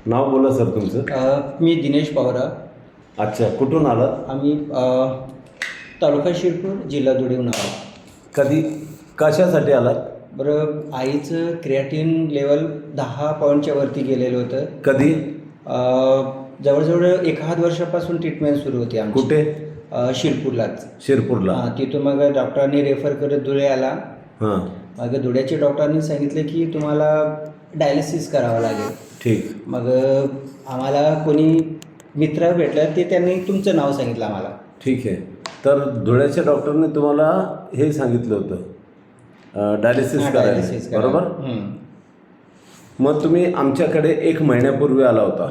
नाव बोला सर तुमचं. मी दिनेश पवार. अच्छा, कुठून आलात? आम्ही तालुका शिरपूर, जिल्हा धुळेहून आलो. कधी कशासाठी आलात? बरं, आईचं क्रिएटिन लेवल 10 पॉईंटच्या वरती गेलेलं होतं. कधी? जवळजवळ 1.5 वर्षापासून ट्रीटमेंट सुरू होती आमची. कुठे? शिरपूरलाच. शिरपूरला. हां, तिथून मग डॉक्टरांनी रेफर करत धुळे आला. हां, मग धुळ्याच्या डॉक्टरांनी सांगितलं की तुम्हाला डायलिसिस करावं लागेल. ठीक. मग आम्हाला कोणी मित्र भेटलं, ते त्यांनी तुमचं नाव सांगितलं आम्हाला. ठीक आहे. तर धुळ्याच्या डॉक्टरने तुम्हाला हे सांगितलं होतं डायलिसिस डायलिसिस करायला, बरोबर? मग तुम्ही आमच्याकडे 1 महिन्यापूर्वी आला होता.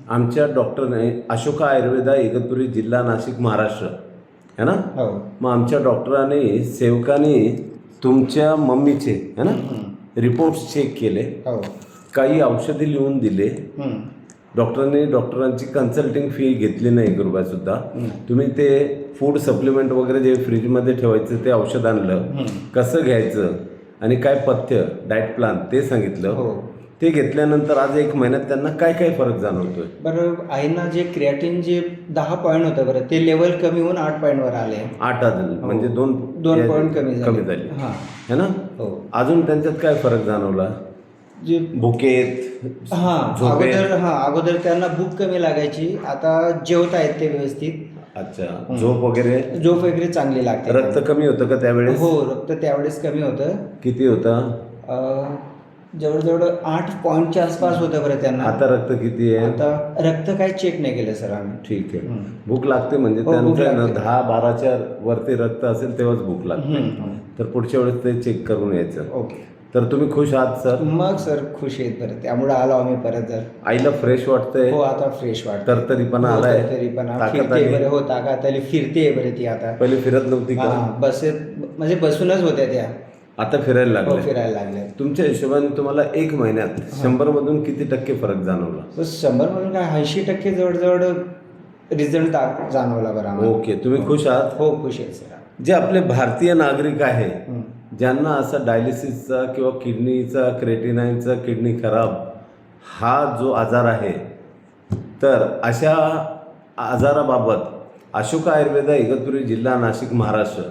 आमच्या डॉक्टरने अशोका आयुर्वेदा, इगतपुरी, जिल्हा नाशिक, महाराष्ट्र, है ना? हो. मग आमच्या डॉक्टरांनी, सेवकांनी तुमच्या मम्मीचे, है ना, रिपोर्ट्स चेक केले, हो. काही औषधी लिहून दिले. डॉक्टरांची कन्सल्टिंग फी घेतली नाही, 1 रुपयासुद्धा. तुम्ही ते फूड सप्लिमेंट वगैरे जे फ्रीजमध्ये ठेवायचं ते औषध आणलं, कसं घ्यायचं आणि काय पथ्य, डाएट प्लॅन ते सांगितलं. हो. ते घेतल्यानंतर आज 1 महिन्यात त्यांना काय काय फरक जाणवतोय? बरं, आईना जे क्रिएटिन जे 10 पॉईंट होतं, बरं ते लेवल कमी होऊन 8 पॉईंटवर आले. 8 आले, म्हणजे 2 पॉईंट कमी झाले, हां, है ना? हो. अजून त्यांच्यात काय फरक जाणवला? जे भुकेत, हां, अगोदर त्यांना भूक कमी लागायची. आता जेवत आहेत ते व्यवस्थित. अच्छा, झोप वगैरे चांगली लागते. रक्त कमी होतं का त्यावेळेस? हो, रक्त त्यावेळेस कमी होतं. किती होतं? जवळजवळ 8 पॉईंटच्या आसपास होतं बरं त्यांना. आता रक्त किती आहे? आता रक्त काही चेक नाही केलं सर आम्ही. ठीक आहे. भूक लागते म्हणजे हो, भूक त्यांचं लागते. 10-12च्या वरती रक्त असेल तेव्हाच भूक लागते. तर पुढच्या वेळेस ते चेक करून यायचं. ओके. तर तुम्ही खुश आहात सर? मग सर खुश आहेत परत, त्यामुळे आलो आम्ही परत. जर आईला फ्रेश वाटतंय? हो, आता फ्रेश वाटतं. तरतरीपणा आलाय? तरतरीपणा ताकद फिरते आली? बरं. हो, ताकद आली, फिरते बरं ती आता. पहिले फिरत नव्हती का? म्हणजे बसूनच होत्या त्या. आता फिरायला हो, लागल्या? फिरायला लागल्या. तुमच्या हिशोबाने तुम्हाला 1 महिन्यात 100 मधून किती टक्के फरक जाणवला? 100 म्हणून काय 80% जवळजवळ रिझल्ट जाणवला बरं आम्हाला. ओके. तुम्ही खुश आहात? हो, खुश आहे सर. जे आपले भारतीय नागरिक आहे, ज्यांना असा डायलिसिसचा किंवा किडनीचा, क्रेटिनाईनचा, किडनी खराब हा जो आजार आहे, तर अशा आजाराबाबत अशोका आयुर्वेदा, इगतपुरी, जिल्हा नाशिक, महाराष्ट्र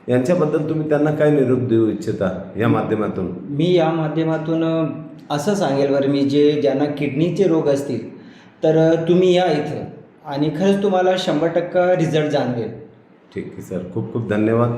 यांच्याबद्दल तुम्ही त्यांना काय निरोप देऊ इच्छिता या माध्यमातून? मी या माध्यमातून असं सांगेल बरं, मी ज्यांना किडनीचे रोग असतील तर तुम्ही या इथं आणि खरंच तुम्हाला 100% रिझल्ट जाणवेल. ठीक आहे सर, खूप खूप धन्यवाद.